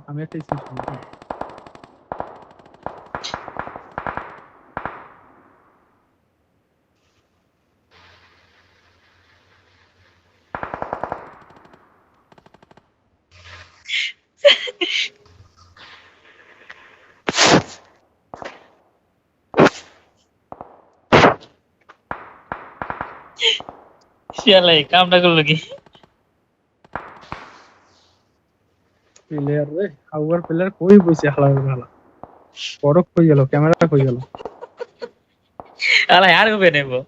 আমি একটা স্ক্রিনশট শিয়ালাই কামটা করলো কি? প্লেয়ার রে আউয়ার প্লেয়ার কই বইছে হালা হালা পরক কই গেল ক্যামেরা কই গেল আলা আর হবে নেবো।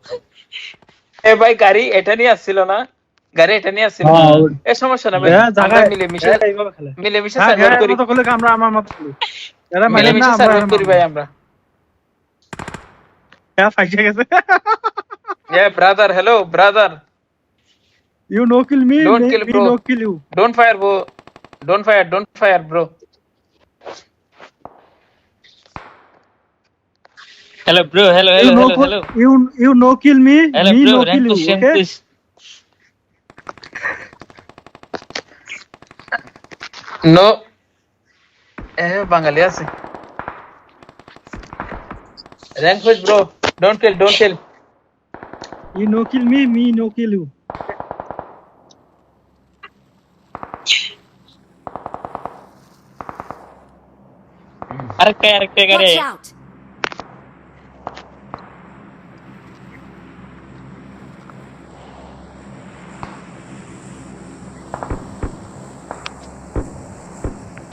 এ ভাই গাড়ি এটা নিয়ে আসছিল না, গাড়ি এটা নিয়ে আসছিল না। এ সমস্যা না ভাই, আমরা মিলেমিশে এইভাবে খেলে মিলেমিশে সার্ভাইভ করি, মতো করলে আমরা আমার মত করি এরা মানে না মিলেমিশে আমরা সার্ভাইভ করি ভাই আমরা। ফাইজা গেছে এ brother, hello brother, you no kill me Don't kill, me bro. No kill you don't fire bro, don't fire bro. Hello bro, hello you no kill me hello me bro, no rank kill you push, rank okay push. No, এ বাঙালি আছে। Rank push bro, don't kill. you no kill me me no kill you আরেকটা গাড়ি। Watch out!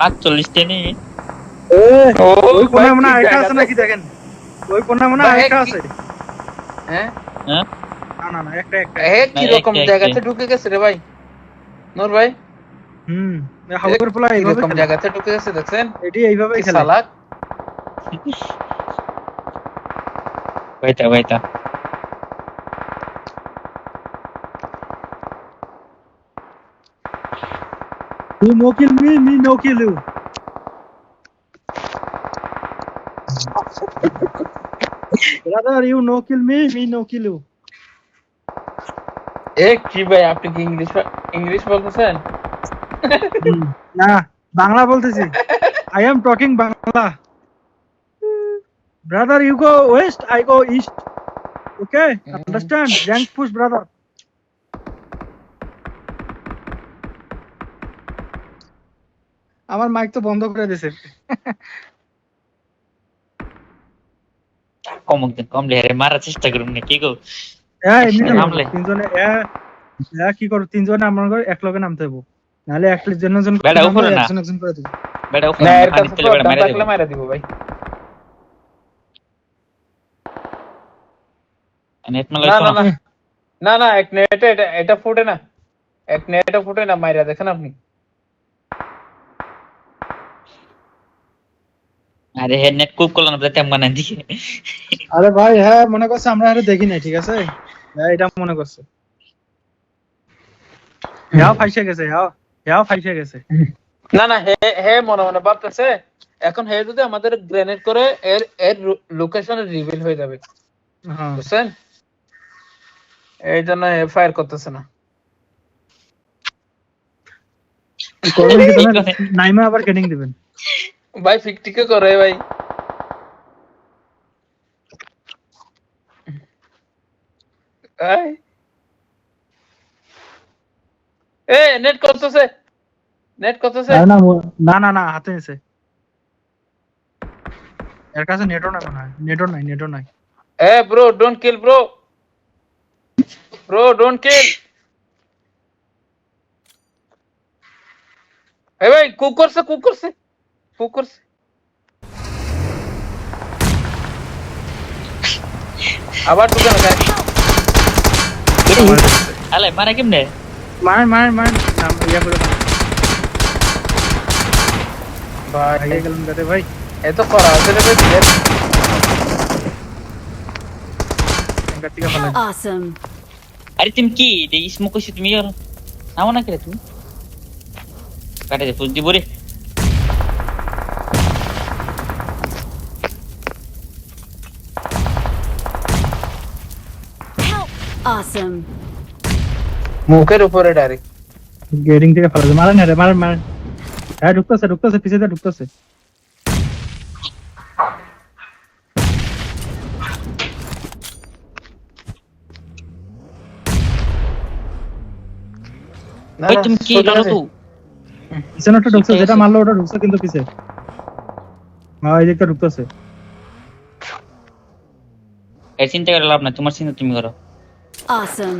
আটচল্লিশটা নেই। ও ওই কোণায় ভাই, মনে কি হয় আরেকটা জায়গা আছে তো? নাকি দেখেন ওই কোণায় মনে হয় ভাই, আরেকটা কি- আছে হ্যাঁ, হ্যাঁ না একটা এ কি না, রকম একটা। জায়গাতে ঢুকে গেছে রে ভাই, নূর ভাই। হাউয়ার পোলা কি এইভাবে রকম খেলে জায়গাতে ঢুকে গেছে দেখছেন? এটি এইভাবেই কি খেলে সালাক। বাইতা। you no kill me me no kill you brother you no kill me me no kill you এ কি ভাই, আপনি কি ইংলিশ বলতেছেন? না বাংলা বলতেছি I am talking Bangla brother you go west I go east okay understand rank push brother আমার mic তো বন্ধ করে দিয়েছে কমলে হারে মারার চেষ্টা করুন না কি গো? হ্যাঁ এমনি নামলে। তিনজনে কি করো তিনজনে আমার ঘরে এক লগে নামতে হবো নাহলে একজন বেটা উপরে না। একজন করে দেবো বেটা না, এর পানি কাছে তেলে তো বেটা মেরে থাকলে দেবো। মারা দিব ভাই। নেট না মারলে না না না, এক নেটে এটা ফুটে না, এক নেটে ফুটে না, মাইরা দেখেন আপনি। আরে হে নেট কুক করলাম না তেম বানাই দিকে। আরে ভাই হ্যাঁ মনে করছে আমরা আরে দেখি নাই ঠিক আছে হ্যাঁ এটা মনে করছে হ্যাঁ ফাইসে গেছে না না, হে মনে মনে ভাবতেছে এখন হে যদি আমাদের গ্রেনেড করে এর লোকেশন রিভিল হয়ে যাবে, হ্যাঁ বুঝছেন? এই জন্য হে ফায়ার করতেছে না। করবেন কি জানেন নাইমা আবার কেডিং দিবেন ভাই ফিকটিকে করে ভাই। এ নেট করতেছে। আরে না হাতে নিছে এর কাছে নেটও না মনে হয় নেটও নাই এ bro don't kill bro don't kill. এ ভাই কুক করছে আবার ঢুকে না গায়ে। আলে মারা কেমনে? মার নাম ইয়া করে দাও ভাই আগে গেলাম গাতে ভাই এত করা আছে রে ভাই। গাতিকা ফেলে Awesome. আরে তুমি কি এই স্মোক করছি তুমি আর নাও না করে তুমি কাটে দে ফুল দিব রে। Help! Awesome. মুখের উপরে ডাইরেক্ট। গেটিং থেকে ফেলে মারেন না রে মারেন হ্যাঁ ঢুকতেছে পিছে দিয়ে ঢুকতেছে। না, ওই না, তুমি কি সোজা লড়ো আছে। তো পিছনে একটা ঢুকছে, ঠিক যেটা আছে। মারলো ওটা ঢুকছে কিন্তু পিছে। হ্যাঁ এই দিকটা ঢুকতেছে। এর চিন্তা করে লাভ না, তোমার চিন্তা তুমি করো। Awesome.